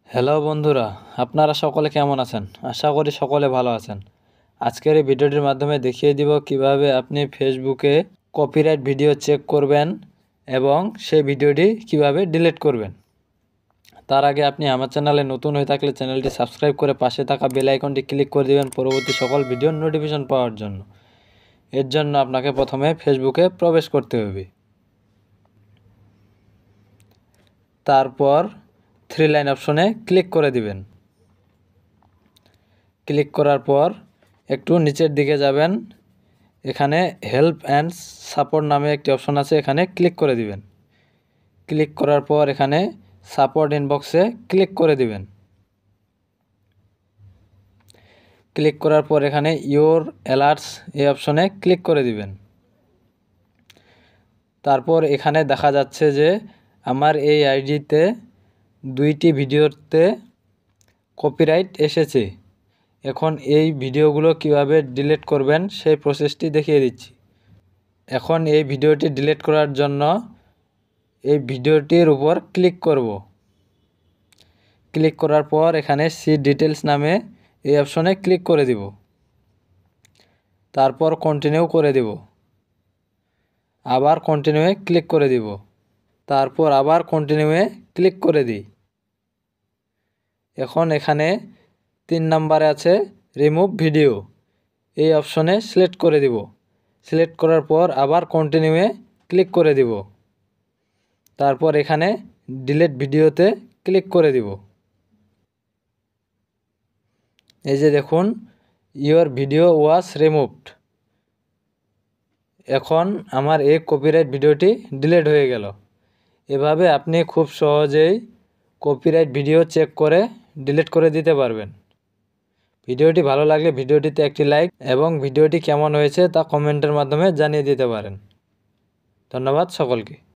Hello বন্ধুরা, আপনারা সকলে কেমন আছেন? আশা করি সকলে ভালো আছেন। আজকের এই ভিডিওটির মাধ্যমে দেখিয়ে দিব কিভাবে আপনি ফেসবুকে কপিরাইট ভিডিও চেক করবেন এবং সেই ভিডিওটি কিভাবে ডিলিট করবেন। তার আগে আপনি আমার চ্যানেলে নতুন হয়ে থাকলে চ্যানেলটি সাবস্ক্রাইব করে পাশে থাকা বেল আইকনটি ক্লিক করে দিবেন পরবর্তী সকল ভিডিওর নোটিফিকেশন পাওয়ার জন্য। এর জন্য আপনাকে প্রথমে ফেসবুকে প্রবেশ করতে হবে। তারপর 3 লাইন অপশনে ক্লিক করে দিবেন। ক্লিক করার পর একটু নিচের দিকে যাবেন, এখানে হেল্প অ্যান্ড সাপোর্ট নামে একটি অপশন আছে, এখানে ক্লিক করে দিবেন। ক্লিক করার পর এখানে সাপোর্ট ইনবক্সে ক্লিক করে দিবেন। ক্লিক করার পর এখানে ইওর অ্যালার্টস এই অপশনে ক্লিক করে দিবেন। তারপর এখানে দেখা যাচ্ছে যে আমার এই আইডিতে 2টি ভিডিওতে কপিরাইট এসেছে। এখন এই ভিডিওগুলো কিভাবে ডিলিট করবেন সেই প্রসেসটি দেখিয়ে দিচ্ছি। এখন এই ভিডিওটি ডিলিট করার জন্য এই ভিডিওটির উপর ক্লিক করব। ক্লিক করার পর এখানে সি ডিটেলস নামে এই অপশনে ক্লিক করে দিব। তারপর কন্টিনিউ করে দিব। আবার কন্টিনিউয়ে ক্লিক করে দিব। তারপর আবার কন্টিনিউয়ে ক্লিক করে দিই। এখন এখানে 3 নম্বরে আছে রিমুভ ভিডিও, এই অপশনে সিলেক্ট করে দিব। সিলেক্ট করার পর আবার কন্টিনিউয়ে ক্লিক করে দিব। তারপর এখানে ডিলিট ভিডিওতে ক্লিক করে দিব। এই যে দেখুন, ইওর ভিডিও ওয়াজ রিমুভড। এখন আমার এই কপিরাইট ভিডিওটি ডিলিট হয়ে গেল। এভাবে আপনি খুব সহজেই কপিরাইট ভিডিও চেক করে ডিলিট করে দিতে পারবেন। ভিডিওটি ভালো লাগলে ভিডিওটিতে একটি লাইক এবং ভিডিওটি কেমন হয়েছে তা কমেন্টের মাধ্যমে জানিয়ে দিতে পারেন। ধন্যবাদ সকলকে।